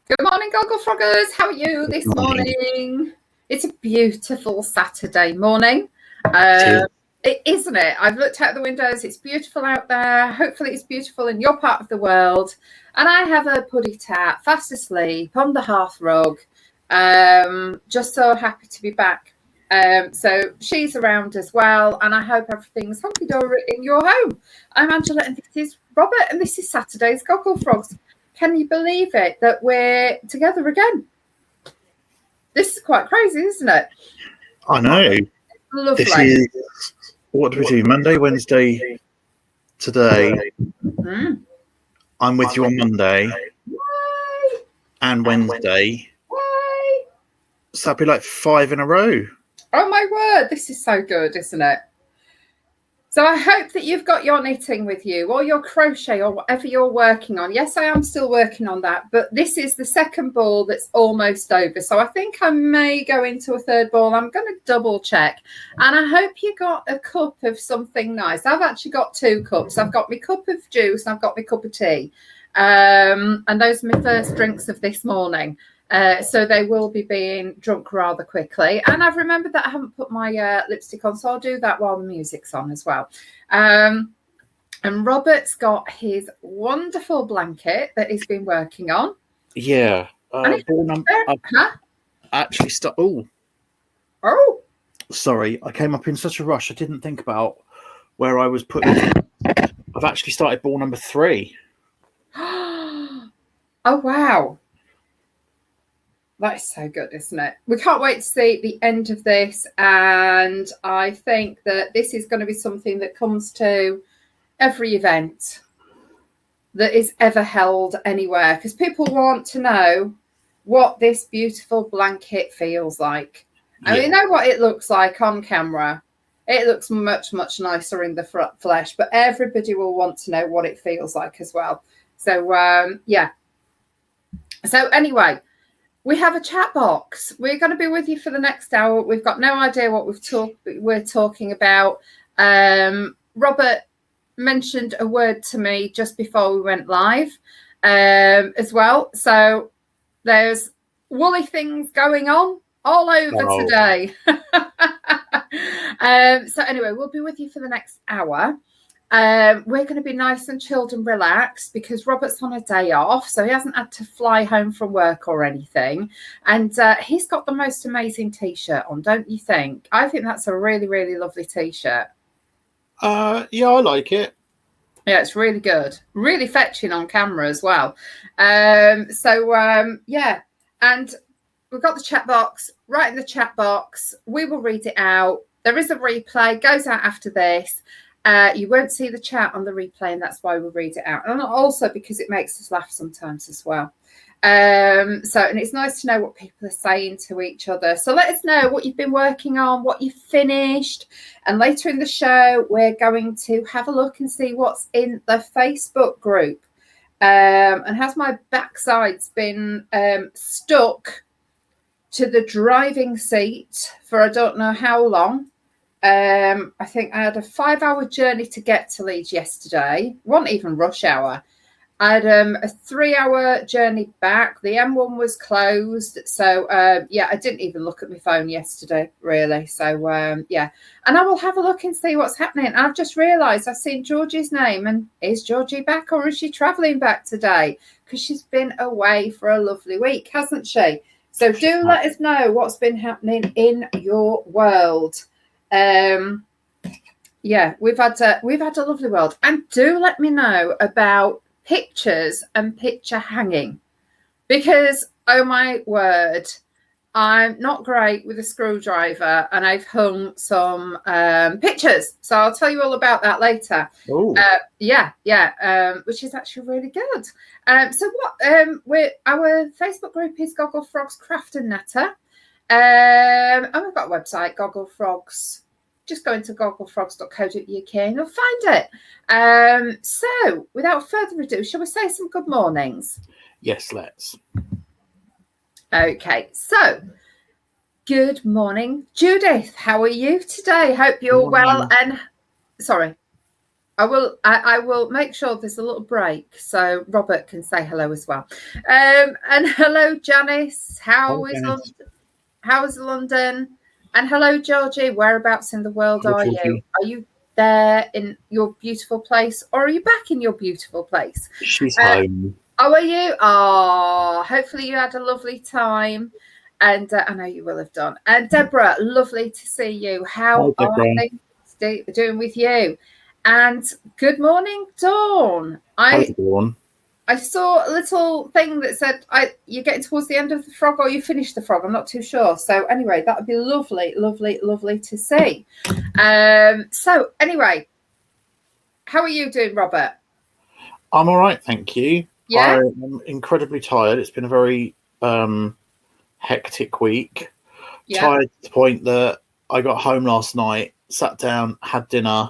Good morning, Gogglefroggers. How are you this morning? It's a beautiful Saturday morning. Isn't it? I've looked out the windows. It's beautiful out there. Hopefully it's beautiful in your part of the world. And I have a puddy tat fast asleep on the hearth rug. Just so happy to be back. So she's around as well. And I hope everything's hunky-dory in your home. I'm Angela and this is Robert and this is Saturday's Gogglefrogs. Can you believe it that we're together again? This is quite crazy, isn't it? I know. Lovely. This is, what do we do? Monday, Wednesday, today. I'm with you on Monday and Wednesday. So that'd be like 5 in a row. Oh my word, this is so good, isn't it? So I hope that you've got your knitting with you or your crochet or whatever you're working on. Yes, I am still working on that, but this is the second ball that's almost over. So I think I may go into a third ball. I'm going to double check. And I hope you got a cup of something nice. I've actually got 2 cups. I've got my cup of juice and I've got my cup of tea. And those are my first drinks of this morning. So they will be being drunk rather quickly. And I've remembered that I haven't put my lipstick on, so I'll do that while the music's on as well. And Robert's got his wonderful blanket that he's been working on. Yeah. Actually, Oh, sorry. I came up in such a rush. I didn't think about where I was putting it. I've actually started ball number 3. Oh, wow. That is so good, isn't it? We can't wait to see the end of this. And I think that this is going to be something that comes to every event that is ever held anywhere, because people want to know what this beautiful blanket feels like. And we know what it looks like on camera. It looks much, much nicer in the flesh, but everybody will want to know what it feels like as well. So, yeah. So anyway, we have a chat box. We're going to be with you for the next hour. We've got no idea what we're talking about. Robert mentioned a word to me just before we went live as well. So there's woolly things going on all over today. So anyway, we'll be with you for the next hour. We're going to be nice and chilled and relaxed because Robert's on a day off, so he hasn't had to fly home from work or anything. And he's got the most amazing T-shirt on, don't you think? I think that's a really, really lovely T-shirt. Yeah, I like it. Yeah, it's really good. Really fetching on camera as well. Yeah. And we've got the chat box. Right in the chat box. We will read it out. There is a replay. Goes out after this. You won't see the chat on the replay, and that's why we read it out. And also because it makes us laugh sometimes as well. And it's nice to know what people are saying to each other. So let us know what you've been working on, what you've finished. And later in the show, we're going to have a look and see what's in the Facebook group. And has my backside's been stuck to the driving seat for I don't know how long. I think I had a 5-hour journey to get to Leeds yesterday. Wasn't even rush hour. I had a 3-hour journey back. The M1 was closed. So, yeah, I didn't even look at my phone yesterday, really. So, yeah. And I will have a look and see what's happening. And I've just realised I've seen Georgie's name. And is Georgie back or is she travelling back today? Because she's been away for a lovely week, hasn't she? So do let us know what's been happening in your world. Yeah, we've had a lovely world. And do let me know about pictures and picture hanging, because oh my word, I'm not great with a screwdriver and I've hung some pictures, so I'll tell you all about that later. Which is actually really good. So what our Facebook group is Gogglefrogs Craft and Natter, and we've got a website, Gogglefrogs. Just go into gogglefrogs.co.uk and you'll find it. So, without further ado, shall we say some good mornings? Yes, let's. Okay, so good morning, Judith. How are you today? Hope you're well. And sorry. I will make sure there's a little break so Robert can say hello as well. And hello, Janice. How is London? And hello, Georgie. Whereabouts in the world are you? Are you there in your beautiful place, or are you back in your beautiful place? She's home. Oh, are you? Oh, hopefully you had a lovely time. And I know you will have done. And Deborah, lovely to see you. How are things doing with you? And good morning, Dawn. Dawn. I saw a little thing that said you're getting towards the end of the frog, or you finished the frog. I'm not too sure. So anyway, that would be lovely, lovely, lovely to see. So anyway, how are you doing, Robert? I'm all right, thank you. Yeah? I'm incredibly tired. It's been a very hectic week. Yeah. Tired to the point that I got home last night, sat down, had dinner,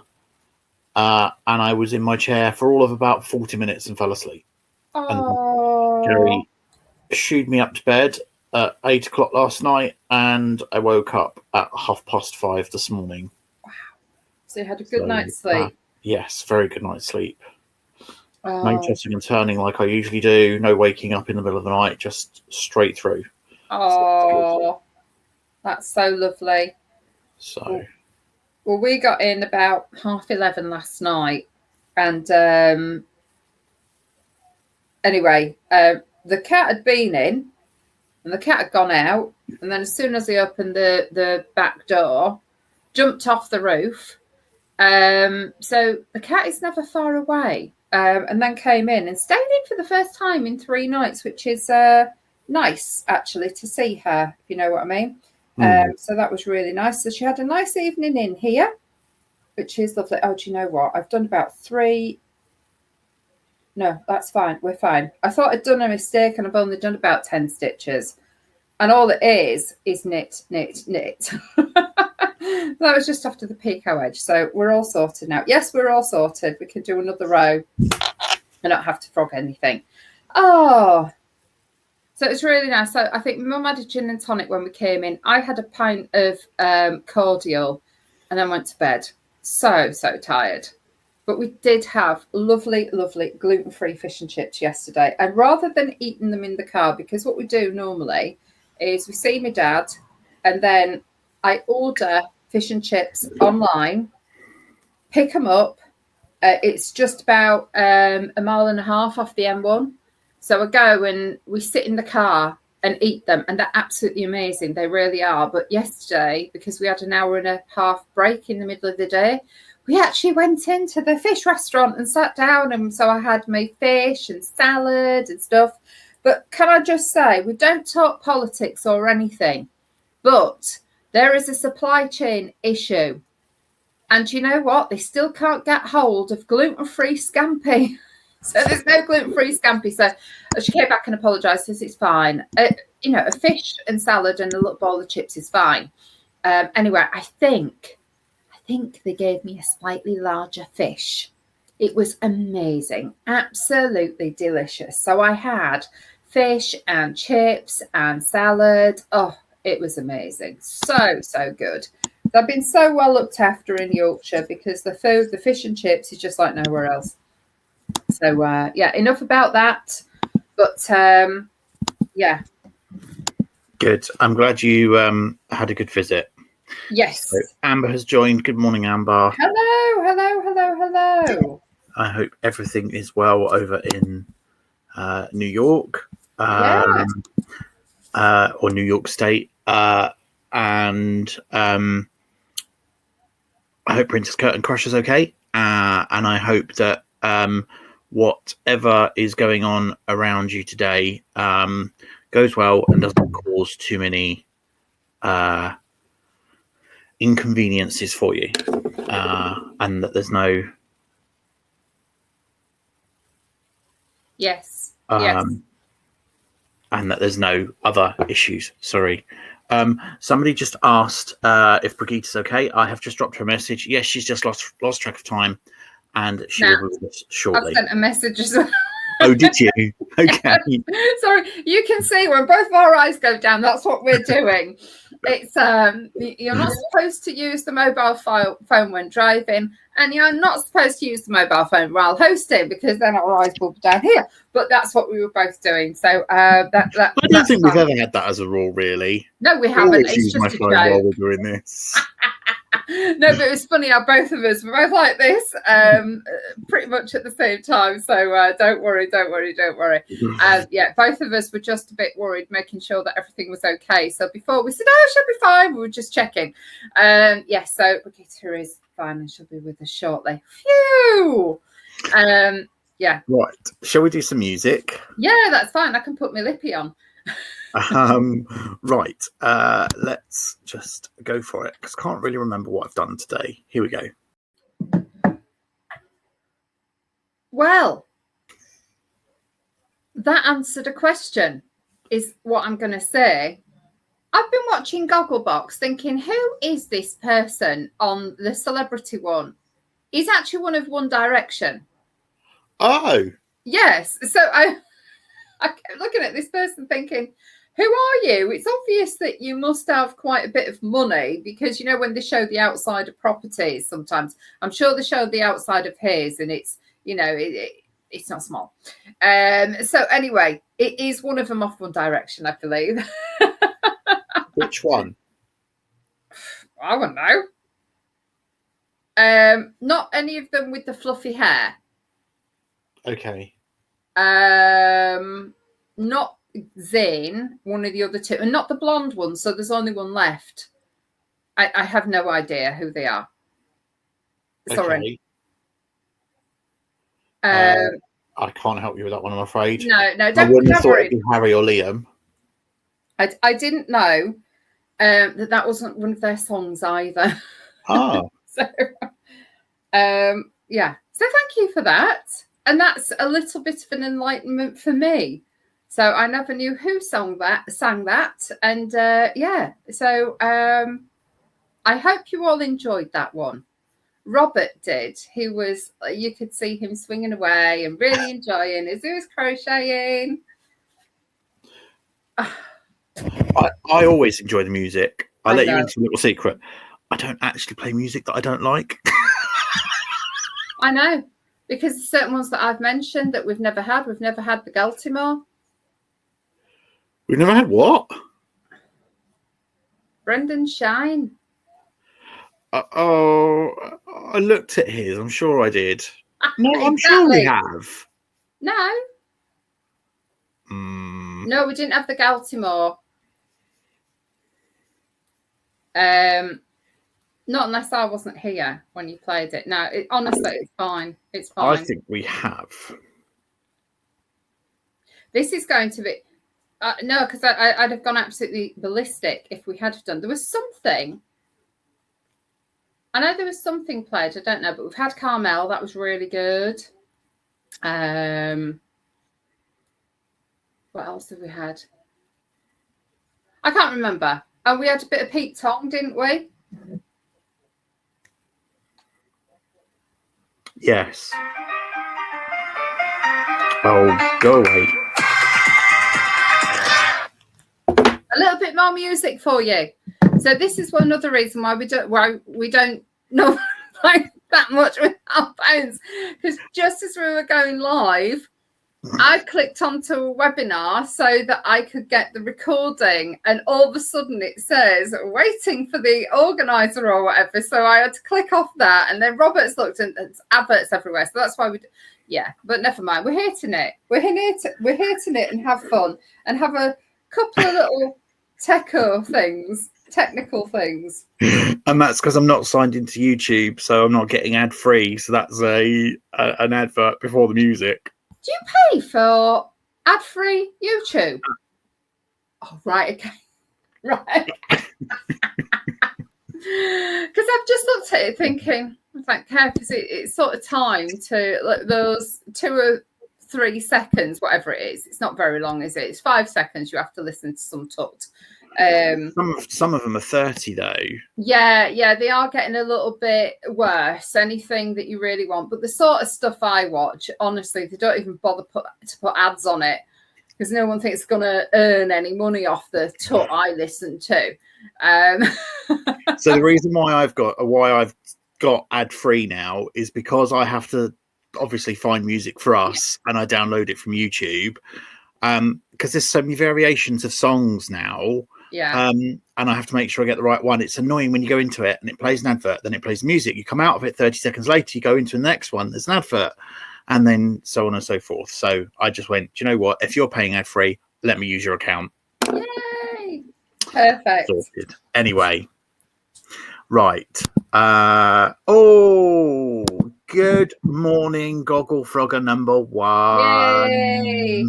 and I was in my chair for all of about 40 minutes and fell asleep. Oh. And Jerry shooed me up to bed at 8 o'clock last night, and I woke up at 5:30 this morning. Wow. So you had a good night's sleep? Yes, very good night's sleep. No tossing and turning like I usually do. No waking up in the middle of the night, just straight through. Oh, that's so lovely. So, well, we got in about 11:30 last night, and anyway, the cat had been in, and the cat had gone out, and then as soon as he opened the back door, jumped off the roof. So the cat is never far away. And then came in and stayed in for the first time in 3 nights, which is nice, actually, to see her, if you know what I mean. So that was really nice. So she had a nice evening in here, which is lovely. Oh, do you know what? I've done about 3. No, that's fine. We're fine. I thought I'd done a mistake, and I've only done about 10 stitches. And all it is knit, knit, knit. That was just after the picot edge. So we're all sorted now. Yes, we're all sorted. We can do another row and not have to frog anything. Oh, so it's really nice. So I think Mum had a gin and tonic when we came in. I had a pint of cordial and then went to bed. So tired. But we did have lovely, lovely gluten-free fish and chips yesterday. And rather than eating them in the car, because what we do normally is we see my dad and then I order fish and chips online, pick them up. It's just about 1.5 miles off the M1. So I go and we sit in the car and eat them, and they're absolutely amazing. They really are. But yesterday, because we had an 1.5 hour break in the middle of the day, we actually went into the fish restaurant and sat down. And so I had my fish and salad and stuff. But can I just say, we don't talk politics or anything, but there is a supply chain issue. And you know what? They still can't get hold of gluten-free scampi. So there's no gluten-free scampi. So she came back and apologised, says it's fine. A fish and salad and a little bowl of chips is fine. Anyway, I think they gave me a slightly larger fish. It was amazing. Absolutely delicious. So I had fish and chips and salad. Oh, it was amazing. So good. I've been so well looked after in Yorkshire because the food, the fish and chips, is just like nowhere else. So, enough about that. But, yeah. Good. I'm glad you had a good visit. Yes. So Amber has joined. Good morning, Amber. Hello. I hope everything is well over in New York. Or New York State. And I hope Princess Curtain Crush is okay. And I hope that whatever is going on around you today goes well and doesn't cause too many inconveniences for you. And that there's no... Yes. And that there's no other issues. Sorry. Somebody just asked if Brigitte's okay. I have just dropped her a message. Yes, she's just lost track of time, and she will be with us shortly. I sent a message as well. Oh, did you? Okay. Sorry, you can see when both of our eyes go down. That's what we're doing. It's you're not supposed to use the mobile phone when driving, and you're not supposed to use the mobile phone while hosting because then our eyes will be down here. But that's what we were both doing. So I don't think we've fine. ever had that as a rule, really. No, we I haven't. always It's use my just a phone while joke. we're doing this. No, but it was funny how both of us were both like this, pretty much at the same time. So don't worry. Yeah, both of us were just a bit worried, making sure that everything was okay. So before we said, "Oh, she'll be fine," we were just checking. Yes, so Brigitte is fine and she'll be with us shortly. Phew. Yeah. Right. Shall we do some music? Yeah, that's fine. I can put my lippy on. Right. Let's just go for it because I can't really remember what I've done today. Here we go. Well, that answered a question, is what I'm going to say. I've been watching Gogglebox thinking, who is this person on the celebrity one? He's actually one of One Direction. Oh. Yes. So I kept looking at this person thinking, who are you? It's obvious that you must have quite a bit of money because, you know, when they show the outside of properties, sometimes I'm sure they show the outside of his and it's, you know, it's not small. So anyway, it is one of them off One Direction, I believe. Which one? I don't know. Not any of them with the fluffy hair. Okay. Not Zayn, one of the other two, and not the blonde one. So there's only one left. I have no idea who they are. Sorry. Okay. I can't help you with that one, I'm afraid. No, don't. I wouldn't have thought it'd be Harry or Liam. I didn't know that wasn't one of their songs either. Oh. So, yeah. So thank you for that. And that's a little bit of an enlightenment for me. So I never knew who sang that. And yeah, so I hope you all enjoyed that one. Robert did. You could see him swinging away and really enjoying as he was crocheting. I always enjoy the music. I'll let you know. into a little secret. I don't actually play music that I don't like. I know. Because there's certain ones that I've mentioned that we've never had. We've never had the Galtimore. We've never had what? Brendan Shine. I looked at his. I'm sure I did. No, Exactly. I'm sure we have. No. No, we didn't have the Galtimore. Not unless I wasn't here when you played it. No, honestly, it's fine. It's fine. I think we have. This is going to be... no, because I'd have gone absolutely ballistic if we had done. There was something... I know there was something played. I don't know, but we've had Carmel. That was really good. What else have we had? I can't remember. Oh, we had a bit of Pete Tong, didn't we? Yes. Oh, go away. A little bit more music for you. So this is another reason why we don't know like that much with our phones, because just as we were going live, I clicked onto a webinar so that I could get the recording, and all of a sudden it says waiting for the organizer or whatever. So I had to click off that, and then Robert's looked and there's adverts everywhere. So that's why but never mind. We're here to knit. We're here to knit and have fun and have a couple of little technical things. And that's because I'm not signed into YouTube, so I'm not getting ad free. So that's an advert before the music. Do you pay for ad-free YouTube? Oh, right, okay. Right. Because I've just looked at it thinking, because it's sort of time to like those 2 or 3 seconds, whatever it is. It's not very long, is it? It's 5 seconds. You have to listen to some tut. Some of them are 30 though. Yeah, they are getting a little bit worse. Anything that you really want, but the sort of stuff I watch, honestly, they don't even bother to put ads on it because no one thinks it's going to earn any money off the tut I listen to. So the reason why I've got ad-free now is because I have to obviously find music for us, and I download it from YouTube. Because there's so many variations of songs now. Yeah. And I have to make sure I get the right one. It's annoying when you go into it and it plays an advert, then it plays music. You come out of it 30 seconds later, you go into the next one, there's an advert, and then so on and so forth. So I just went, do you know what? If you're paying ad free, let me use your account. Yay! Perfect. Sorted. Anyway, right. Good morning, Gogglefrogger number 1. Yay!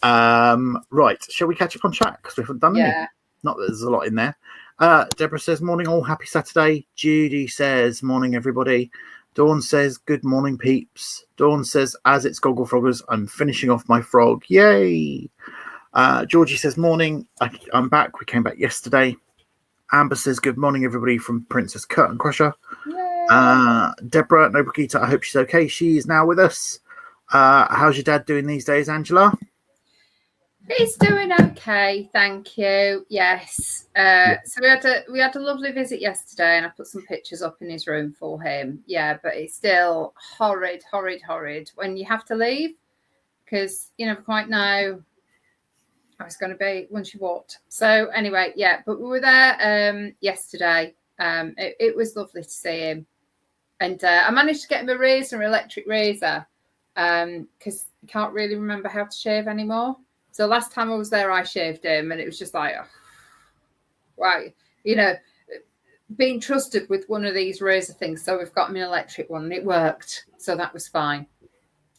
Right, shall we catch up on chat because we haven't done any? Not that there's a lot in there. Deborah says morning all, happy Saturday. Judy says morning everybody. Dawn says good morning peeps. Dawn says as it's Gogglefroggers, I'm finishing off my frog, yay. Georgie says morning, I'm back, we came back yesterday. Amber says good morning everybody from Princess Curtain Crusher. Deborah, no Brigitte, I hope she's okay, she is now with us. How's your dad doing these days, Angela? He's doing okay, thank you. Yes. So we had a lovely visit yesterday, and I put some pictures up in his room for him. Yeah, but it's still horrid when you have to leave, because you never quite know how it's going to be once you walked. So anyway, yeah, but we were there yesterday. It was lovely to see him, and I managed to get him a razor, an electric razor, because I can't really remember how to shave anymore. So last time I was there, I shaved him, and it was just like, oh, right, being trusted with one of these razor things. So we've got him an electric one, and it worked, so that was fine.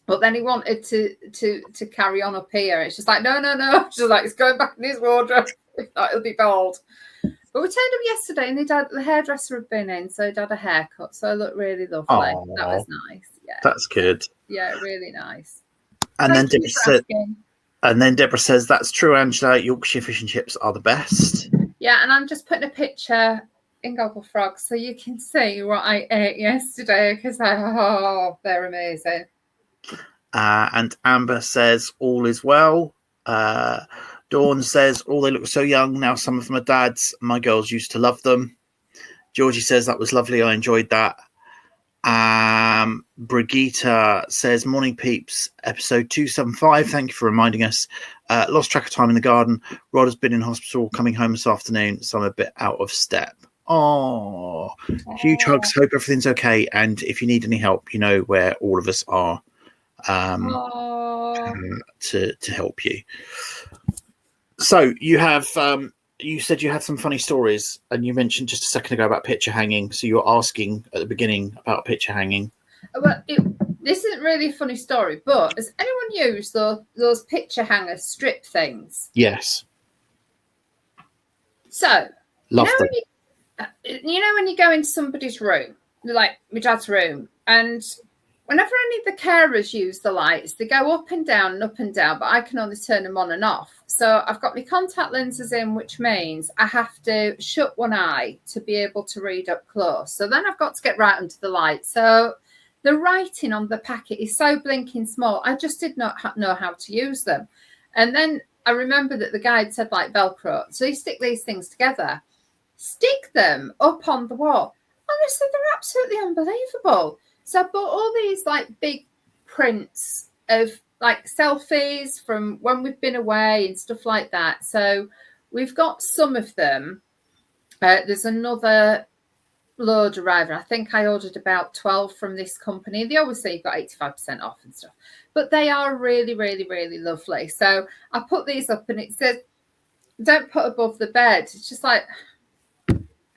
But then he wanted to carry on up here. It's just like, no. Just like, it's going back in his wardrobe. If not, it'll be bald. But we turned up yesterday, and the hairdresser had been in, so he'd had a haircut. So it looked really lovely. Aww. That was nice. Yeah, that's good. Yeah, really nice. And then Deborah says, that's true, Angela. Yorkshire fish and chips are the best. Yeah, and I'm just putting a picture in Gogglefrogs so you can see what I ate yesterday, because they're amazing. And Amber says, all is well. Dawn says, they look so young. Now some of them are dads. My girls used to love them. Georgie says, that was lovely. I enjoyed that. Brigitte says morning peeps, episode 275, thank you for reminding us. Lost track of time in the garden. Rod has been in hospital, coming home this afternoon, so I'm a bit out of step. Huge hugs, hope everything's okay, and if you need any help, you know where all of us are to help you. So you have you said you had some funny stories, and you mentioned just a second ago about picture hanging. So you were asking at the beginning about picture hanging. Well, this isn't really a funny story, but has anyone used those picture hanger strip things? Yes. So, love them. When you go into somebody's room, like my dad's room, and whenever any of the carers use the lights, they go up and down, but I can only turn them on and off. So I've got my contact lenses in, which means I have to shut one eye to be able to read up close. So then I've got to get right under the light. So the writing on the packet is so blinking small. I just did not know how to use them. And then I remember that the guide said like Velcro. So you stick these things together, stick them up on the wall. Honestly, they're absolutely unbelievable. So I bought all these like big prints of like selfies from when we've been away and stuff like that. So we've got some of them. There's another load arriving. I think I ordered about 12 from this company. They always say you've got 85% off and stuff. But they are really, really, really lovely. So I put these up, and it says, don't put above the bed. It's just like,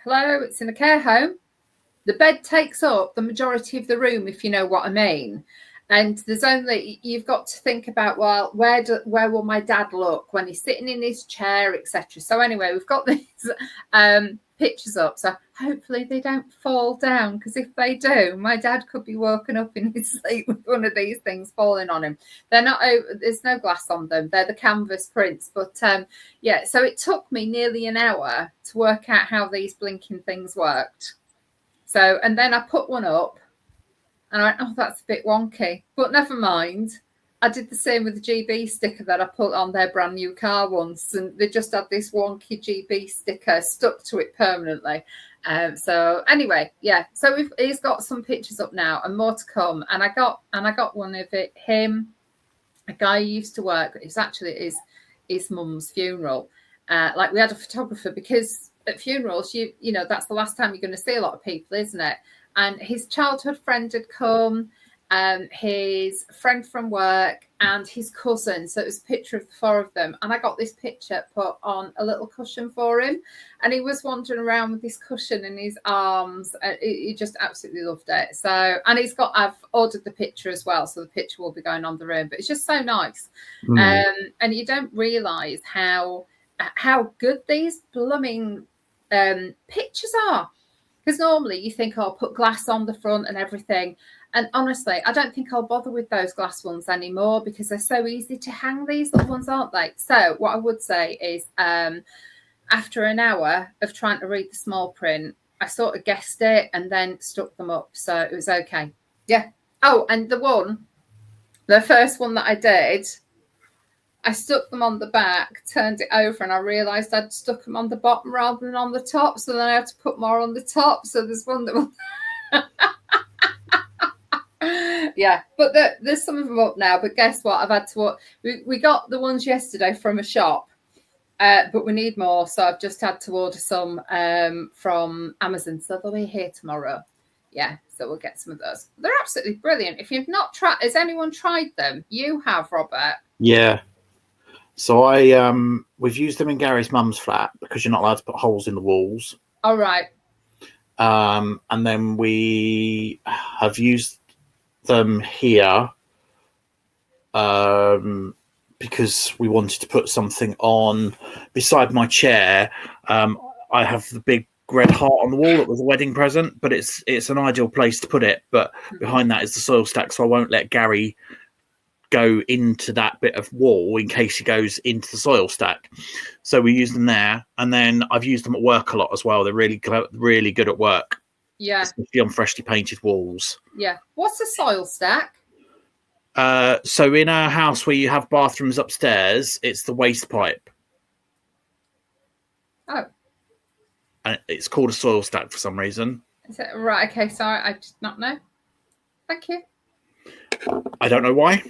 hello, it's in a care home. The bed takes up the majority of the room, if you know what I mean. And you've got to think about, well, where will my dad look when he's sitting in his chair, etc. So anyway, we've got these pictures up. So hopefully they don't fall down, because if they do, my dad could be woken up in his sleep with one of these things falling on him. They're not, there's no glass on them. They're the canvas prints. But yeah, so it took me nearly an hour to work out how these blinking things worked. So, and then I put one up, and I went, oh, that's a bit wonky, but never mind. I did the same with the GB sticker that I put on their brand new car once, and they just had this wonky GB sticker stuck to it permanently. So anyway, yeah. So he's got some pictures up now, and more to come. And I got one of him, a guy who used to work. It was actually his mum's funeral. Like we had a photographer, because at funerals, you know that's the last time you're going to see a lot of people, isn't it? And his childhood friend had come. His friend from work and his cousin. So it was a picture of the four of them. And I got this picture put on a little cushion for him. And he was wandering around with this cushion in his arms. He just absolutely loved it. So, and I've ordered the picture as well. So the picture will be going on the room. But it's just so nice. And you don't realise how good these blooming pictures are. Because normally you think, oh, put glass on the front and everything. And honestly, I don't think I'll bother with those glass ones anymore, because they're so easy to hang, these little ones, aren't they? So what I would say is after an hour of trying to read the small print, I sort of guessed it and then stuck them up. So it was okay. Yeah. Oh, and the first one that I did, I stuck them on the back, turned it over, and I realised I'd stuck them on the bottom rather than on the top. So then I had to put more on the top. So there's one that yeah, but there's some of them up now. But guess what? I've had to. We got the ones yesterday from a shop, but we need more. So I've just had to order some from Amazon. So they'll be here tomorrow. Yeah, so we'll get some of those. They're absolutely brilliant. If you've not tried, has anyone tried them? You have, Robert. Yeah. So we've used them in Gary's mum's flat because you're not allowed to put holes in the walls. All right. And then we have used them here because we wanted to put something on beside my chair. I have the big red heart on the wall that was a wedding present, but it's an ideal place to put it. But behind that is the soil stack, so I won't let Gary go into that bit of wall in case he goes into the soil stack. So we use them there, and then I've used them at work a lot as well. They're really good at work. Yeah, especially on freshly painted walls. Yeah. What's a soil stack? So in our house where you have bathrooms upstairs, it's the waste pipe. Oh. And it's called a soil stack for some reason. Is it right? Okay, sorry, I did not know. Thank you. I don't know why.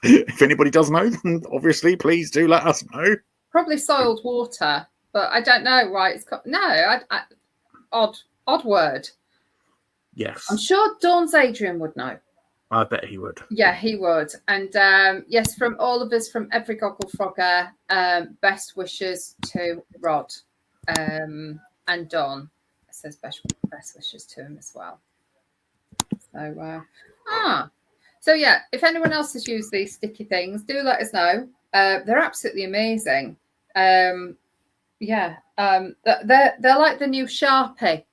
If anybody does know, then obviously please do let us know. Probably soiled water, but I don't know why it's called. No, odd word. Yes. I'm sure Dawn's Adrian would know. I bet he would. Yeah, he would. And yes, from all of us, from every Gogglefrogger, best wishes to Rod and Dawn. It says best wishes to him as well. So yeah, if anyone else has used these sticky things, do let us know. They're absolutely amazing. They're like the new Sharpie,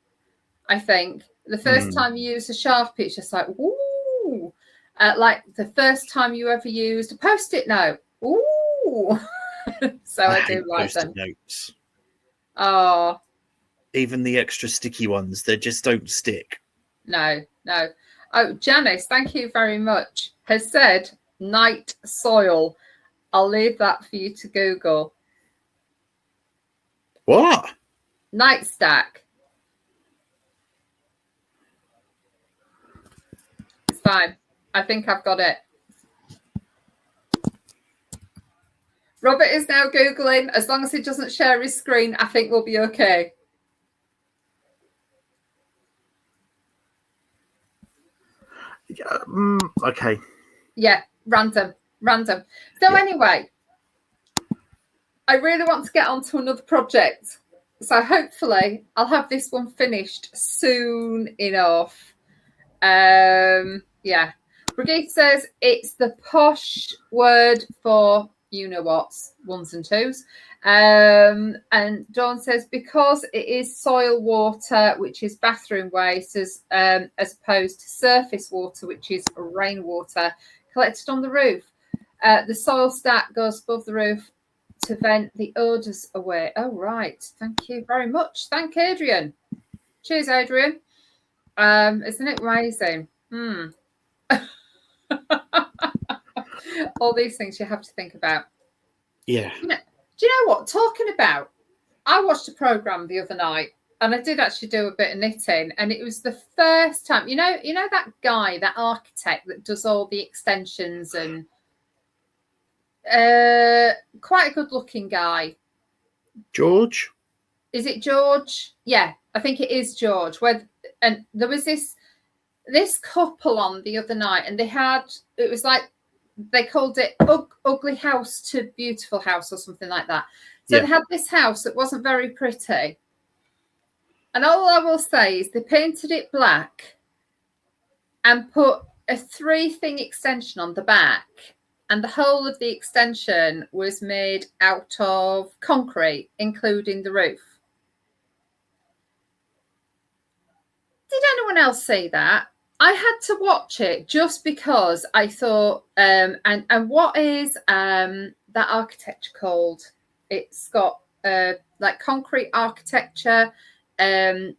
I think. The first time you use a Sharpie, it's just like, ooh. Like the first time you ever used a Post-it note. Ooh. So I do like them. Notes. Oh. Even the extra sticky ones, they just don't stick. No. Oh, Janice, thank you very much, has said night soil. I'll leave that for you to Google. What? Night stack. It's fine. I think I've got it. Robert is now Googling. As long as he doesn't share his screen, I think we'll be okay. Okay. Yeah, random. So anyway, I really want to get on to another project. So hopefully I'll have this one finished soon enough. Yeah. Brigitte says it's the posh word for you-know-whats, ones and twos. And Dawn says because it is soil water, which is bathroom waste, as opposed to surface water, which is rainwater collected on the roof. The soil stack goes above the roof to vent the odours away. Oh, right. Thank you very much. Thank Adrian. Cheers, Adrian. Isn't it amazing? All these things you have to think about. Yeah. Do you know what? Talking about, I watched a program the other night, and I did actually do a bit of knitting, and it was the first time. You know that guy, that architect that does all the extensions, and quite a good-looking guy. George? Is it George? Yeah, I think it is George. And there was this couple on the other night, and it was like they called it Ugly House to Beautiful House or something like that. So They had this house that wasn't very pretty. And all I will say is they painted it black and put a 3-thing extension on the back. And the whole of the extension was made out of concrete, including the roof. Did anyone else see that? I had to watch it just because I thought, and what is that architecture called? It's got like concrete architecture. Dawn,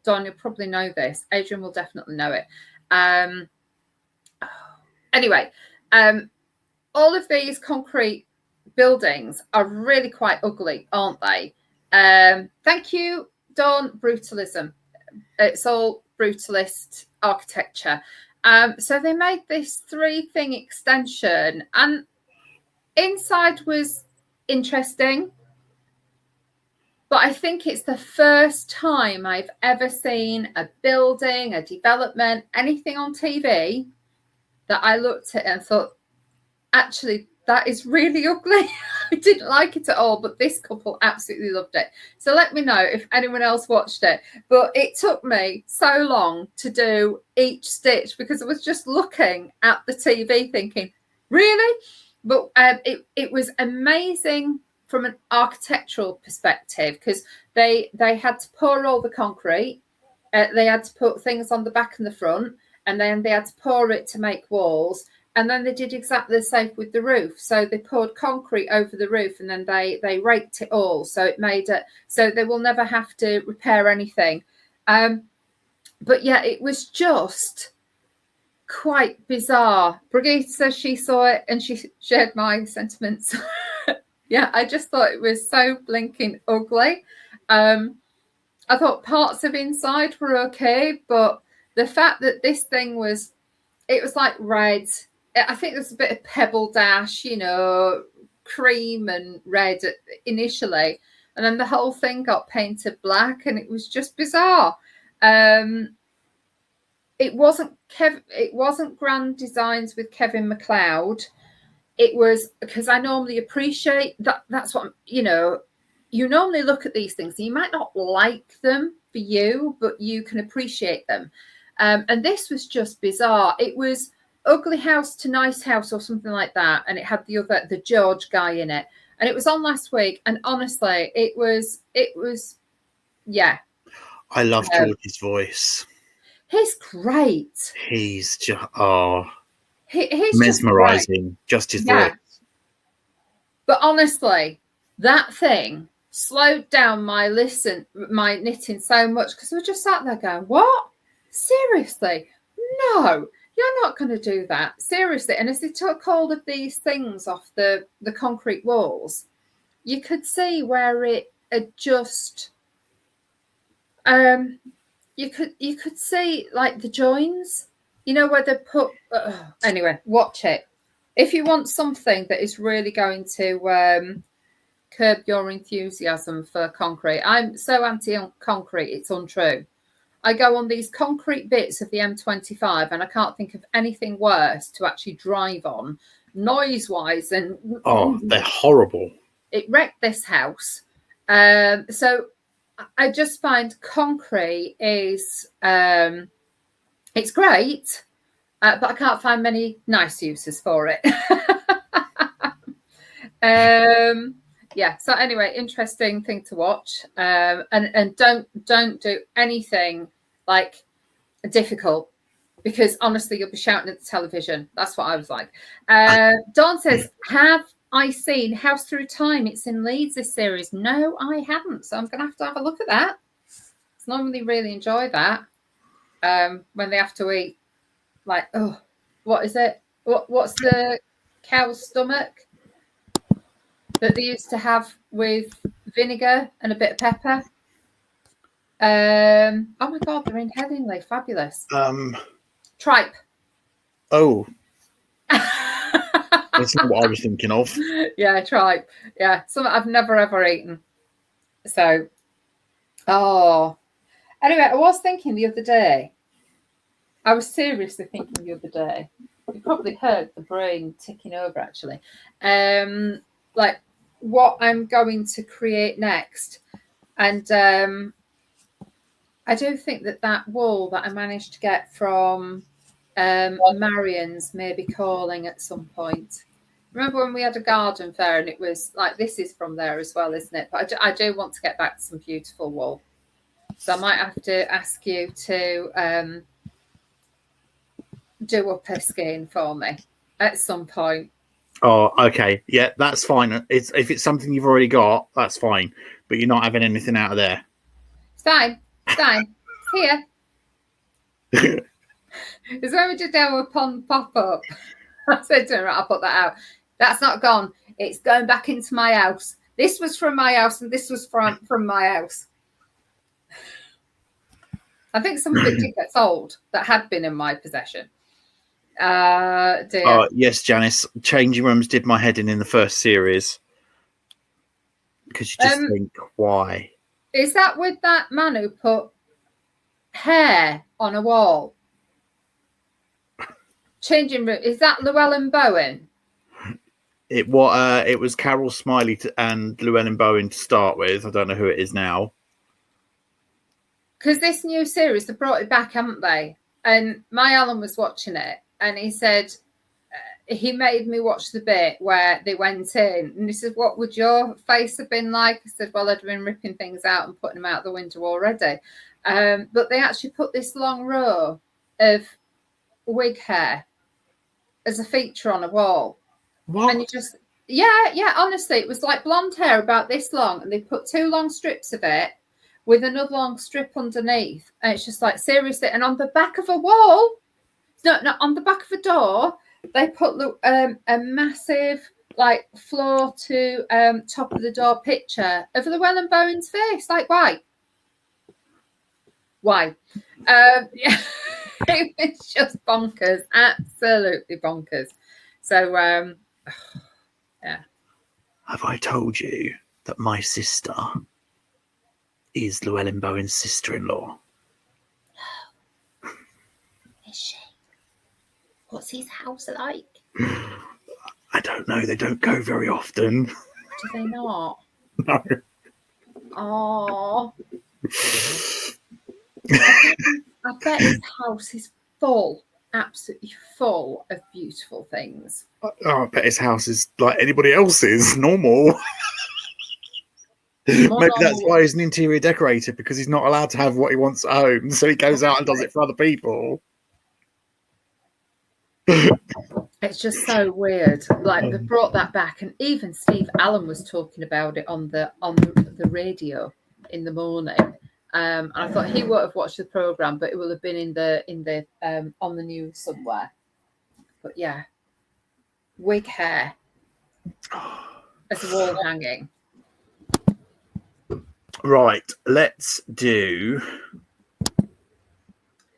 you'll probably know this. Adrian will definitely know it. Anyway, all of these concrete buildings are really quite ugly, aren't they? Thank you, Dawn. Brutalism. It's all brutalist architecture. So they made this 3-thing extension, and inside was interesting. But I think it's the first time I've ever seen a building, a development, anything on TV that I looked at and thought, actually, that is really ugly. I didn't like it at all, but this couple absolutely loved it. So let me know if anyone else watched it. But it took me so long to do each stitch because I was just looking at the TV thinking, really? But it was amazing from an architectural perspective because they had to pour all the concrete. They had to put things on the back and the front, and then they had to pour it to make walls. And then they did exactly the same with the roof. So they poured concrete over the roof, and then they raked it all. So it made it so they will never have to repair anything. But yeah, it was just quite bizarre. Brigitte says she saw it and she shared my sentiments. Yeah, I just thought it was so blinking ugly. I thought parts of inside were okay, but the fact that this thing was like red. I think there's a bit of pebble dash, cream and red initially, and then the whole thing got painted black, and it was just bizarre. It wasn't Grand Designs with Kevin MacLeod. It was because I normally appreciate that. That's what you normally look at these things and you might not like them for you, but you can appreciate them. And this was just bizarre. It was Ugly House to Nice House or something like that. And it had the George guy in it. And it was on last week. And honestly, it was, yeah. I love George's voice. He's great. He's just, he's mesmerizing. Just his voice. But honestly, that thing slowed down my knitting so much because I was just sat there going, what? Seriously? No, you're not going to do that. Seriously. And as they took hold of these things off the concrete walls, you could see where it had just you could see like the joins, where they put anyway, watch it. If you want something that is really going to curb your enthusiasm for concrete. I'm so anti-concrete, it's untrue. I go on these concrete bits of the M25 and I can't think of anything worse to actually drive on, noise-wise. And they're horrible. It wrecked this house. So I just find concrete is, it's great, but I can't find many nice uses for it. Yeah. So anyway, interesting thing to watch. And don't do anything like difficult because honestly, you'll be shouting at the television. That's what I was like. Dawn says, have I seen House Through Time? It's in Leeds, this series. No, I haven't. So I'm going to have a look at that. I normally really enjoy that when they have to eat like, what is it? What's the cow's stomach that they used to have with vinegar and a bit of pepper? Oh my God, they're in Headingley. Fabulous. Tripe. Oh. That's not what I was thinking of. Yeah, tripe. Yeah, something I've never ever eaten. So, anyway, I was thinking the other day. I was seriously thinking the other day. You probably heard the brain ticking over, actually. Like what I'm going to create next, and I do think that wool that I managed to get from Marion's may be calling at some point. Remember when we had a garden fair and it was like, this is from there as well, isn't it? But I do want to get back to some beautiful wool. So I might have to ask you to do up a skein for me at some point. Oh, okay. Yeah, that's fine. If it's something you've already got, that's fine. But you're not having anything out of there. It's fine. It's fine. It's here. It's when we did our pond pop-up. I said to her, I'll put that out. That's not gone. It's going back into my house. This was from my house and this was from my house. I think some of it did get sold that had been in my possession. Dear. Yes, Janice. Changing rooms did my head in the first series. Because you just think, why? Is that with that man who put hair on a wall? Changing room. Is that Llewellyn Bowen? It was Carol Smiley and Llewellyn Bowen to start with. I don't know who it is now. Because this new series, they brought it back, haven't they? And my Alan was watching it, and he said he made me watch the bit where they went in, and he said, "What would your face have been like?" I said, "Well, I'd have been ripping things out and putting them out the window already." But they actually put this long row of wig hair as a feature on a wall. What? And you just, yeah, honestly, it was like blonde hair about this long, and they put 2 long strips of it with another long strip underneath, and it's just like, seriously. And on the back of a wall, no, on the back of a door, they put a massive like floor to top of the door picture of Llewellyn Bowen's face. Like, why? Yeah. It's just bonkers, absolutely bonkers. So yeah. Have I told you that my sister is Llewellyn Bowen's sister-in-law? Is she? What's his house like? I don't know. They don't go very often. Do they not? No. Oh. I bet his house is full, absolutely full of beautiful things. Oh, I bet his house is like anybody else's, normal. Maybe that's why he's an interior decorator, because he's not allowed to have what he wants at home, so he goes out and does it for other people. It's just so weird. Like, they brought that back, and even Steve Allen was talking about it on the radio in the morning. And I thought he would have watched the program, but it will have been in the on the news somewhere. But yeah, wig hair as a wall hanging. Right, let's do.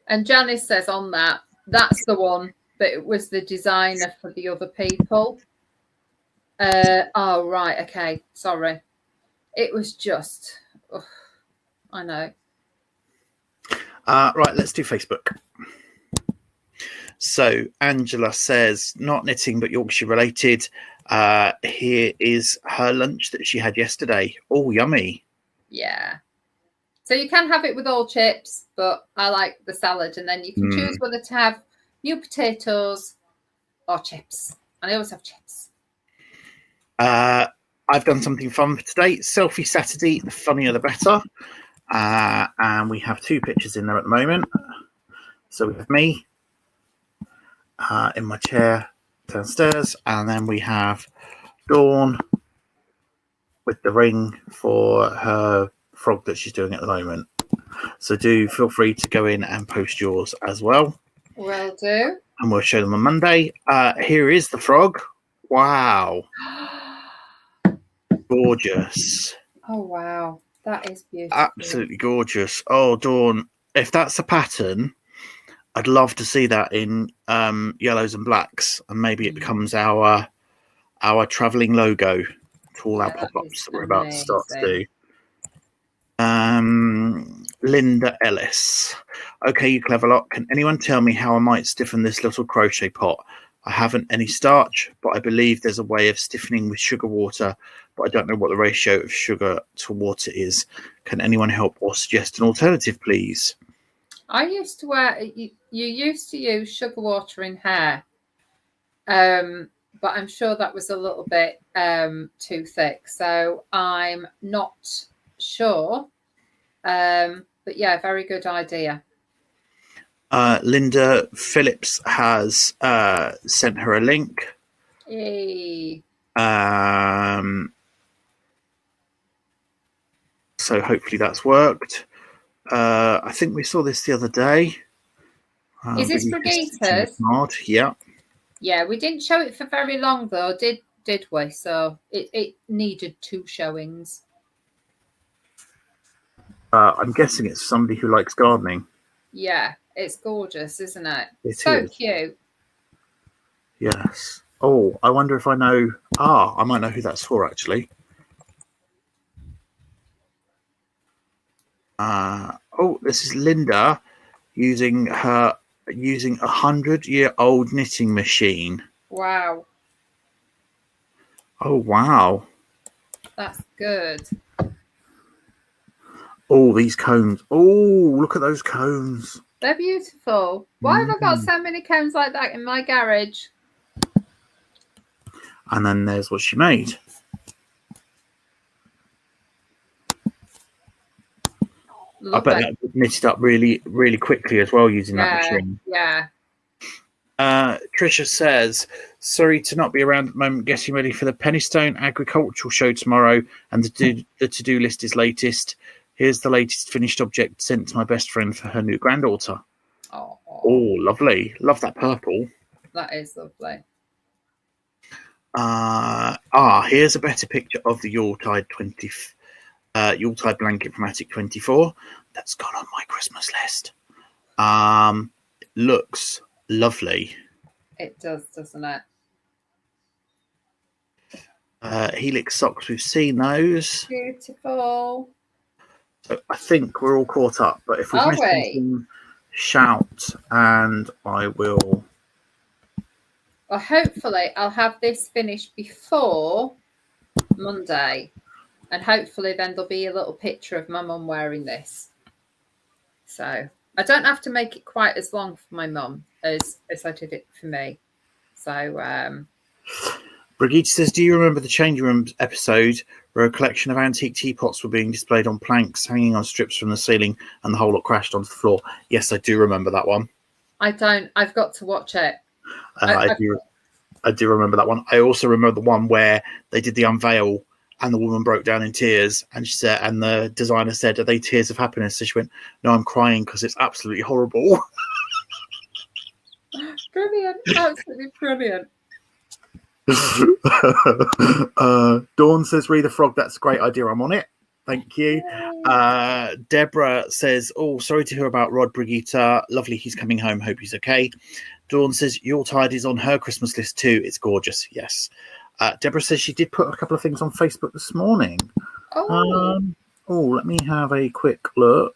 And Janice says on that's the one, but it was the designer for the other people. Oh, right. Okay. Sorry. It was just, I know. Right, let's do Facebook. So Angela says, not knitting, but Yorkshire related. Here is her lunch that she had yesterday. Oh, yummy. Yeah. So you can have it with all chips, but I like the salad. And then you can choose whether to have new potatoes or chips. And I always have chips. I've done something fun for today. Selfie Saturday, the funnier the better. And we have 2 pictures in there at the moment. So we have me in my chair downstairs, and then we have Dawn with the ring for her frog that she's doing at the moment. So do feel free to go in and post yours as well. Will do. And we'll show them on Monday. Here is the frog. Wow. Gorgeous. Oh, wow. That is beautiful. Absolutely gorgeous. Oh, Dawn, if that's a pattern, I'd love to see that in yellows and blacks, and maybe it becomes our travelling logo for all our pop-ups that we're about to start to do. Linda Ellis. Okay, you clever lot. Can anyone tell me how I might stiffen this little crochet pot? I haven't any starch, but I believe there's a way of stiffening with sugar water, but I don't know what the ratio of sugar to water is. Can anyone help or suggest an alternative, please? I used to wear, you used to use sugar water in hair, but I'm sure that was a little bit too thick. So I'm not sure. But yeah, very good idea. Linda Phillips has sent her a link. Yay. So hopefully that's worked. I think we saw this the other day. Is this Brigitta's? Yeah. Yeah, we didn't show it for very long though, did we? So it needed 2 showings. I'm guessing it's somebody who likes gardening. Yeah, it's gorgeous, isn't it? It so is. Cute. Yes. Oh, I wonder if I know. I might know who that's for actually. This is Linda using a 100-year-old knitting machine. Wow. Oh wow. That's good. Oh, these cones. Oh, look at those cones. They're beautiful. Why have I got so many cones like that in my garage? And then there's what she made. I bet that knitted up really, really quickly as well using that machine. Yeah. Trisha says, sorry to not be around at the moment, getting ready for the Pennystone Agricultural Show tomorrow, and the to-do list is latest. Here's the latest finished object sent to my best friend for her new granddaughter. Oh, lovely. Love that purple. That is lovely. Here's a better picture of the Yuletide Yuletide blanket from Attic 24. That's gone on my Christmas list. Looks lovely. It does, doesn't it? Helix socks, we've seen those. Beautiful. So I think we're all caught up, but if we've missed anything, shout and I will. Well, hopefully I'll have this finished before Monday, and hopefully then there'll be a little picture of my mum wearing this. So I don't have to make it quite as long for my mum as I did it for me. So Brigitte says, do you remember the changing room episode where a collection of antique teapots were being displayed on planks hanging on strips from the ceiling and the whole lot crashed onto the floor? Yes, I do remember that one. I don't. I've got to watch it. I do remember that one. I also remember the one where they did the unveil and the woman broke down in tears, and she said, and the designer said, "Are they tears of happiness?" So she went, "No, I'm crying because it's absolutely horrible." Brilliant, absolutely brilliant. Dawn says, "Read the frog. That's a great idea. I'm on it. Thank you." Deborah says, "Oh, sorry to hear about Rod Brigitte. Lovely, he's coming home. Hope he's okay." Dawn says, Yuletide is on her Christmas list too. It's gorgeous. Yes. Deborah says she did put a couple of things on Facebook this morning. Let me have a quick look.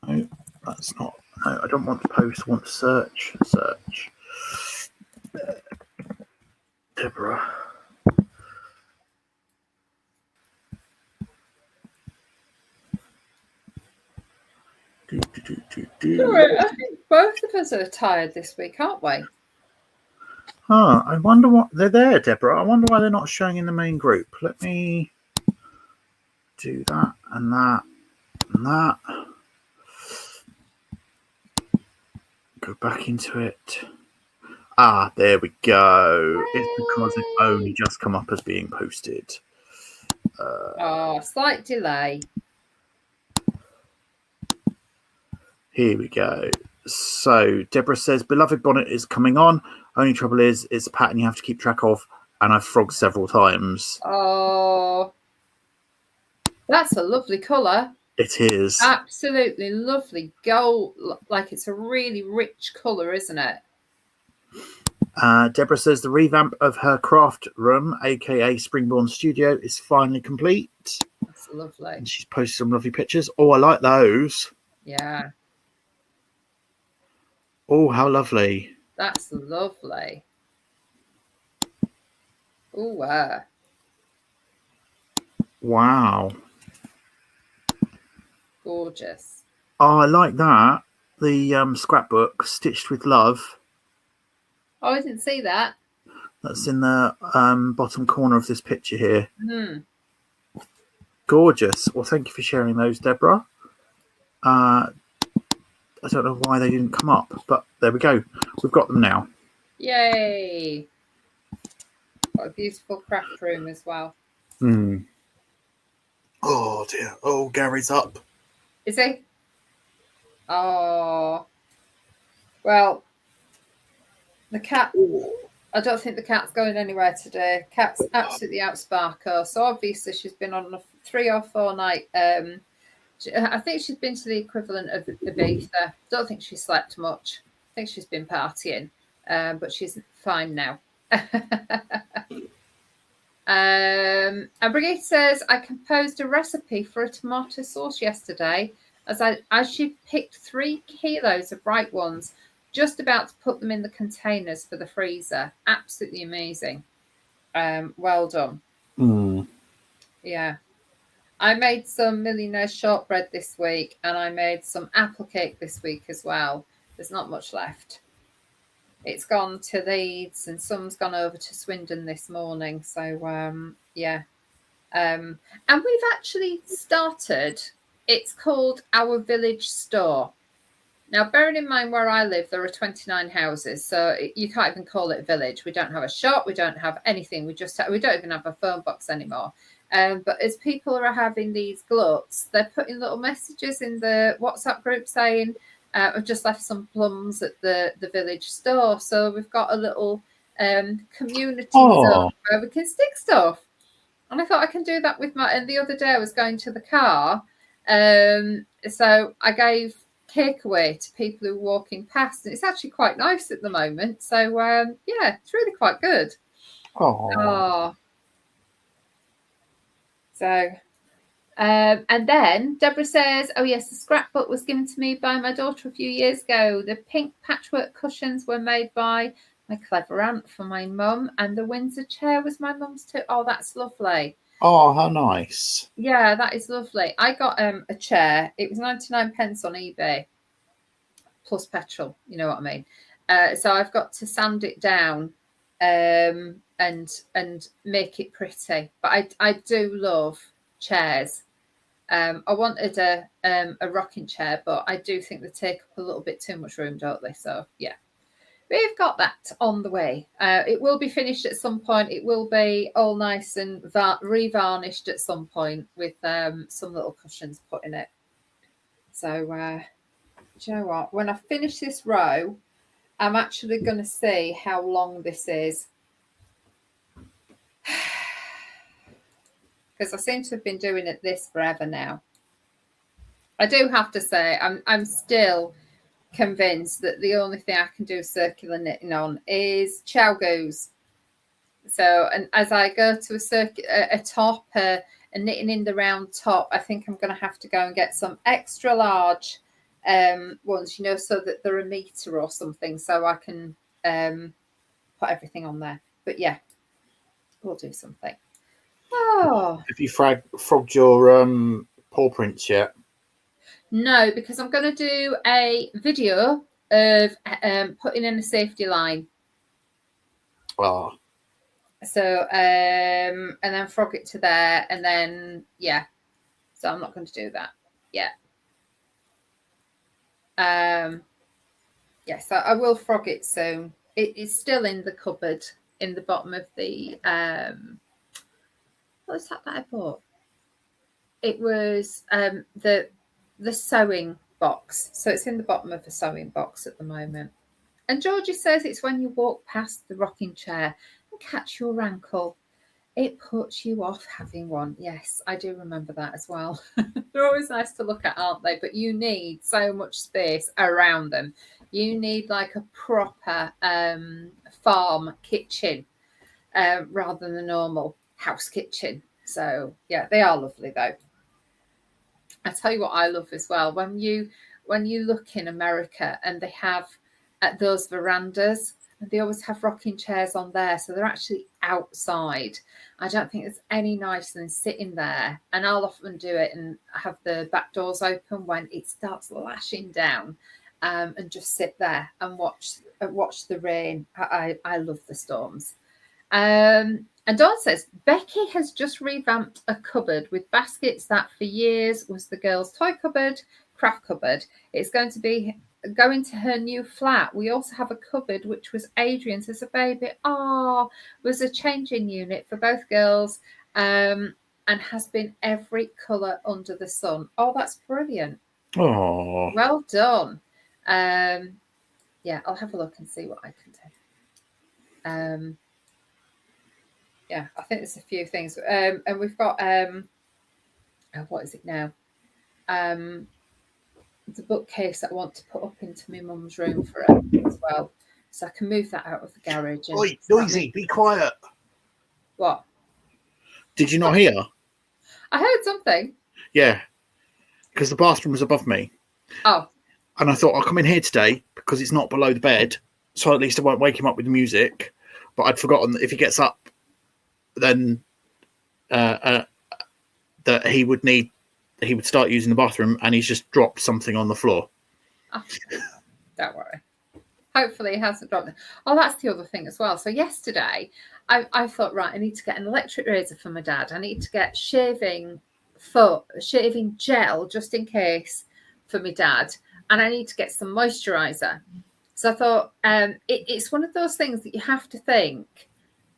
No, that's not. No, I don't want to post. I want to search. Deborah. I think both of us are tired this week, aren't we? I wonder what they're there, Deborah. I wonder why they're not showing in the main group. Let me do that and that and that. Go back into it. There we go. Yay. It's because it's only just come up as being posted. Slight delay. Here we go. So Deborah says, beloved bonnet is coming on. Only trouble is, it's a pattern you have to keep track of, and I've frogged several times. Oh, that's a lovely colour. It is. Absolutely lovely gold. Like it's a really rich colour, isn't it? Deborah says the revamp of her craft room, aka Springborn Studio, is finally complete. That's lovely. And she's posted some lovely pictures. Oh, I like those. Yeah. Oh, how lovely. That's lovely. Oh, wow. Gorgeous. Oh, I like that. The scrapbook, Stitched with Love. Oh, I didn't see that. That's in the bottom corner of this picture here. Hmm. Gorgeous. Well, thank you for sharing those, Deborah. I don't know why they didn't come up, but there we go. We've got them now. Yay. Got a beautiful craft room as well. Hmm. Oh, dear. Oh, Gary's up. Is he? Oh. Well, the cat... I don't think the cat's going anywhere today. Cat's absolutely out Sparko. So obviously she's been on a 3 or 4 night... I think she's been to the equivalent of Ibiza. Don't think she slept much. I think she's been partying. But she's fine now. And Brigitte says, I composed a recipe for a tomato sauce yesterday as she picked 3 kilos of right ones, just about to put them in the containers for the freezer. Absolutely amazing. Well done. Yeah. I made some millionaire shortbread this week, and I made some apple cake this week as well. There's not much left. It's gone to Leeds, and some's gone over to Swindon this morning. So, yeah. And we've actually started, it's called Our Village Store. Now, bearing in mind where I live, there are 29 houses, so you can't even call it a village. We don't have a shop. We don't have anything. We don't even have a phone box anymore. But as people are having these gluts, they're putting little messages in the WhatsApp group saying, I've just left some plums at the village store. So we've got a little community zone where we can stick stuff. And I thought I can do that with and the other day I was going to the car. So I gave cake away to people who were walking past, and it's actually quite nice at the moment. So yeah, it's really quite good. Oh. So and then Deborah says, oh yes, the scrapbook was given to me by my daughter a few years ago. The pink patchwork cushions were made by my clever aunt for my mum, and the Windsor chair was my mum's too. Oh, that's lovely. Oh, how nice. Yeah, that is lovely. I got a chair. It was 99 pence on eBay plus petrol, you know what I mean. So I've got to sand it down and make it pretty. But I do love chairs. I wanted a rocking chair, but I do think they take up a little bit too much room, don't they? So yeah, we've got that on the way. It will be finished at some point. It will be all nice and revarnished at some point with some little cushions put in it. So do you know what? When I finish this row, I'm actually going to see how long this is. Because I seem to have been doing this forever now. I do have to say, I'm still convinced that the only thing I can do circular knitting on is chow goose. So, and as I go to a top, a knitting in the round top, I think I'm going to have to go and get some extra large ones, you know, so that they're a meter or something, so I can put everything on there. But yeah, we'll do something. Oh, have you frogged your paw prints yet? No, because I'm going to do a video of putting in a safety line. Oh. So, and then frog it to there, and then, yeah. So I'm not going to do that yet. Yes, I will frog it soon. It is still in the cupboard in the bottom of the, what was that I bought? It was the sewing box. So it's in the bottom of the sewing box at the moment. And Georgie says it's when you walk past the rocking chair and catch your ankle. It puts you off having one. Yes, I do remember that as well. They're always nice to look at, aren't they? But you need so much space around them. You need like a proper farm kitchen rather than a normal house kitchen. So yeah, they are lovely though. I tell you what I love as well. When you look in America and they have those verandas, they always have rocking chairs on there, so they're actually outside. I don't think there's any nicer than sitting there, and I'll often do it and have the back doors open when it starts lashing down, and just sit there and watch the rain. I love the storms. And Dawn says Becky has just revamped a cupboard with baskets that for years was the girls' toy cupboard, craft cupboard. It's going to be going to her new flat. We also have a cupboard which was Adrian's as a baby. Was a changing unit for both girls, and has been every colour under the sun. Oh, that's brilliant. Oh, well done. Yeah, I'll have a look and see what I can do. Yeah, I think there's a few things. And we've got what is it now? The bookcase that I want to put up into my mum's room for her as well. So I can move that out of the garage. And oi, noisy, be quiet. What? Did you not hear? I heard something. Yeah, because the bathroom was above me. Oh. And I thought I'll come in here today because it's not below the bed, so at least I won't wake him up with the music. But I'd forgotten that if he gets up, then that he would start using the bathroom, and he's just dropped something on the floor. Oh, don't worry. Hopefully he hasn't dropped it. Oh, that's the other thing as well. So yesterday, I thought, right, I need to get an electric razor for my dad. I need to get shaving gel just in case for my dad. And I need to get some moisturizer. So I thought it's one of those things that you have to think.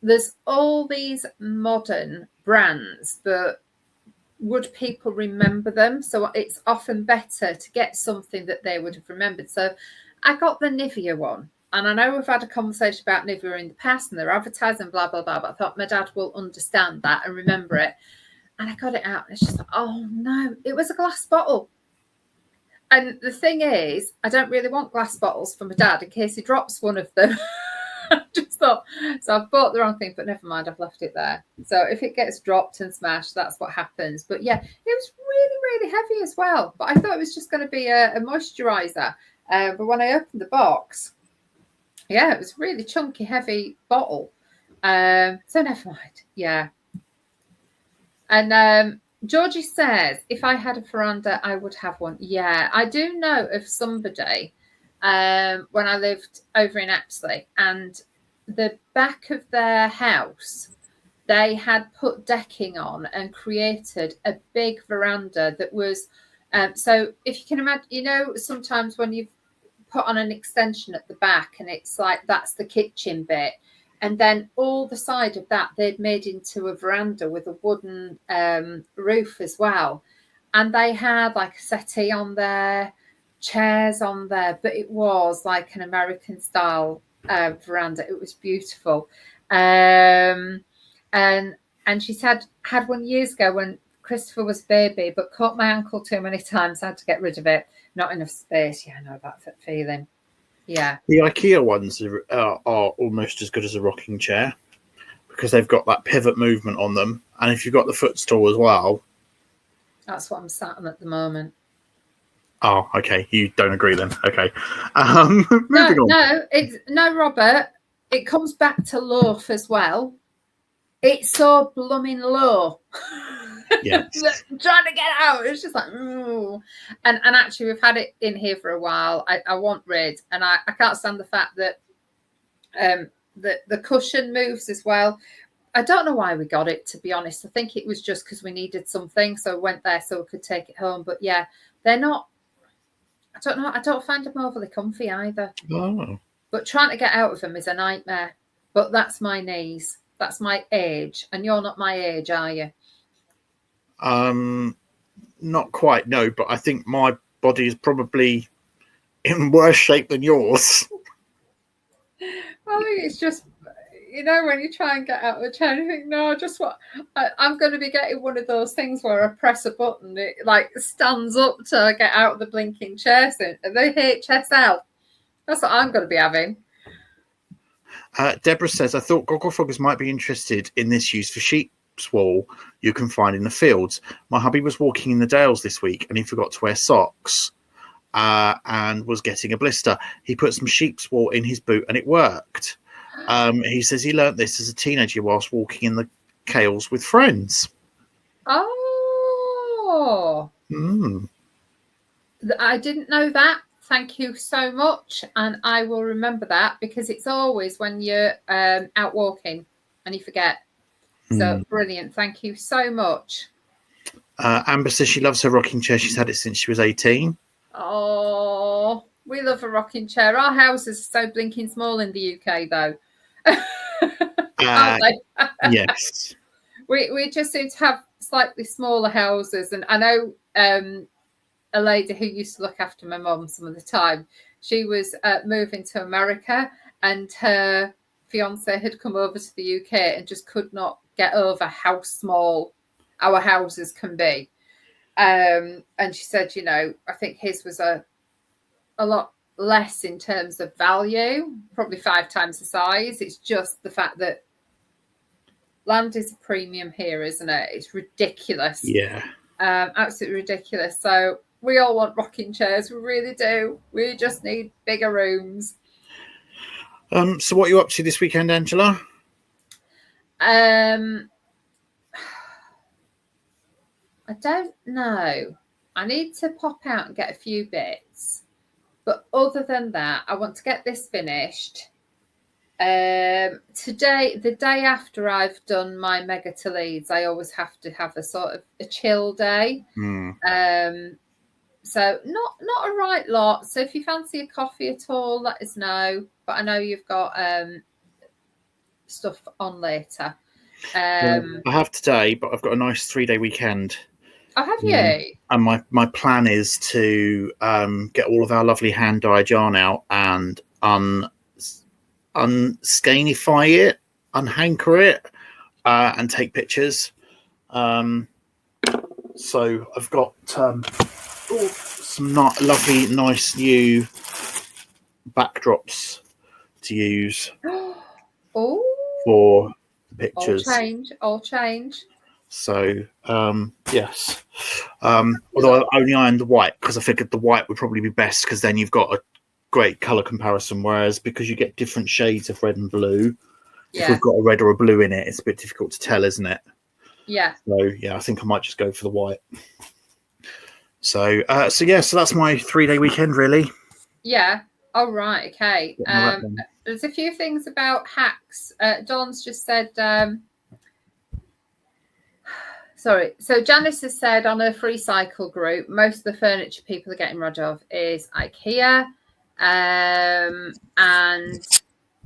There's all these modern brands, but would people remember them? So it's often better to get something that they would have remembered. So I got the Nivea one. And I know we've had a conversation about Nivea in the past and they're advertising, blah, blah, blah. But I thought my dad will understand that and remember it. And I got it out. And it's just like, oh, no, it was a glass bottle. And the thing is, I don't really want glass bottles for my dad in case he drops one of them. I just thought, so I've bought the wrong thing, but never mind, I've left it there. So if it gets dropped and smashed, that's what happens. But yeah, it was really, really heavy as well. But I thought it was just going to be a moisturizer. But when I opened the box, yeah, it was a really chunky, heavy bottle. So never mind. Yeah. And Georgie says, if I had a veranda, I would have one. Yeah, I do know of somebody when I lived over in Apsley, and the back of their house, they had put decking on and created a big veranda that was, so if you can imagine, you know, sometimes when you've put on an extension at the back and it's like, that's the kitchen bit. And then all the side of that, they'd made into a veranda with a wooden roof as well. And they had like a settee on there, chairs on there, but it was like an American style veranda. It was beautiful. And she said, had one years ago when Christopher was baby, but caught my ankle too many times. I had to get rid of it. Not enough space. Yeah, I know that feeling. Yeah. The IKEA ones are almost as good as a rocking chair because they've got that pivot movement on them. And if you've got the footstool as well. That's what I'm sat on at the moment. Oh, okay. You don't agree then. Okay. Moving on. No, Robert. It comes back to loaf as well. It's so blooming low. Yeah. Trying to get out. It's just like, ooh. And actually, we've had it in here for a while. I want rid, and I can't stand the fact that the cushion moves as well. I don't know why we got it, to be honest. I think it was just because we needed something, so we went there so we could take it home. But yeah, they're not. I don't know. I don't find them overly comfy either. Oh. But trying to get out of them is a nightmare. But that's my knees. That's my age, and you're not my age, are you? Not quite, no. But I think my body is probably in worse shape than yours. I think it's just, when you try and get out of the chair, you think, no, I'm going to be getting one of those things where I press a button, it like stands up to get out of the blinking chair. So the HSL, that's what I'm going to be having. Deborah says, I thought Gogglefrogs might be interested in this use for sheep's wool you can find in the fields. My hubby was walking in the Dales this week and he forgot to wear socks and was getting a blister. He put some sheep's wool in his boot and it worked. He says he learnt this as a teenager whilst walking in the Cales with friends. Oh. I didn't know that. Thank you so much. And I will remember that because it's always when you're out walking and you forget. So brilliant. Thank you so much. Amber says she loves her rocking chair. She's had it since she was 18. Oh, we love a rocking chair. Our houses are so blinking small in the UK, though. Aren't they? Yes. We just seem to have slightly smaller houses. And I know a lady who used to look after my mum some of the time, she was moving to America and her fiance had come over to the UK and just could not get over how small our houses can be. And she said, I think his was a lot less in terms of value, probably 5 times the size. It's just the fact that land is a premium here, isn't it? It's ridiculous. Yeah. Absolutely ridiculous. So we all want rocking chairs. We really do. We just need bigger rooms. So what are you up to this weekend, Angela? I don't know. I need to pop out and get a few bits. But other than that, I want to get this finished. Today, the day after I've done my Mega to Leeds, I always have to have a sort of a chill day. So not a right lot. So if you fancy a coffee at all, let us know. But I know you've got stuff on later. I have today, but I've got a nice 3-day weekend. Oh, have you? And my plan is to get all of our lovely hand-dyed yarn out and unscanify it, unhanker it, and take pictures. So I've got some lovely, nice new backdrops to use for the pictures. All change. So yes, although I only ironed the white because I figured the white would probably be best because then you've got a great color comparison. Whereas because you get different shades of red and blue, if we've got a red or a blue in it, it's a bit difficult to tell, isn't it? Yeah. So yeah, I think I might just go for the white. So so that's my 3-day weekend really. Yeah. Oh right. Okay. There's a few things about hacks. Dawn's just said. Sorry. So Janice has said on her free cycle group, most of the furniture people are getting rid of is IKEA. And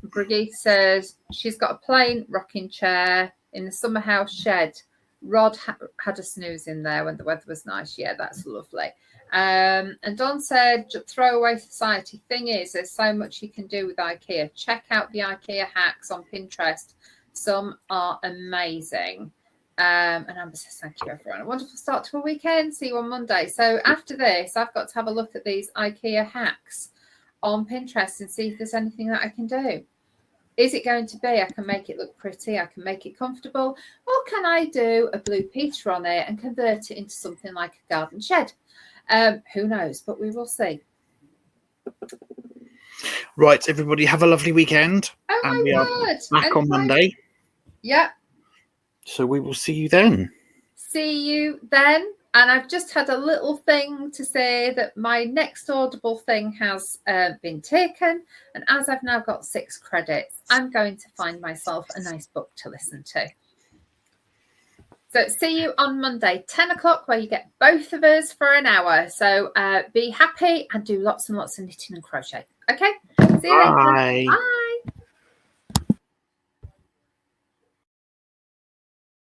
Brigitte says she's got a plain rocking chair in the summer house shed. Rod had a snooze in there when the weather was nice. Yeah, that's lovely. And Don said, throwaway society. Thing is, there's so much you can do with IKEA. Check out the IKEA hacks on Pinterest. Some are amazing. And Amber says, thank you, everyone. A wonderful start to a weekend. See you on Monday. So after this, I've got to have a look at these IKEA hacks on Pinterest and see if there's anything that I can do. Is it going to be I can make it look pretty, I can make it comfortable, or can I do a blue Peter on it and convert it into something like a garden shed? Who knows, but we will see. Right, everybody, have a lovely weekend. Oh, and my we word. are back on Monday. Yep. So we will see you then. See you then. And I've just had a little thing to say that my next Audible thing has been taken. And as I've now got 6 credits, I'm going to find myself a nice book to listen to. So see you on Monday, 10 o'clock, where you get both of us for an hour. So be happy and do lots and lots of knitting and crochet. Okay? See you later. Bye.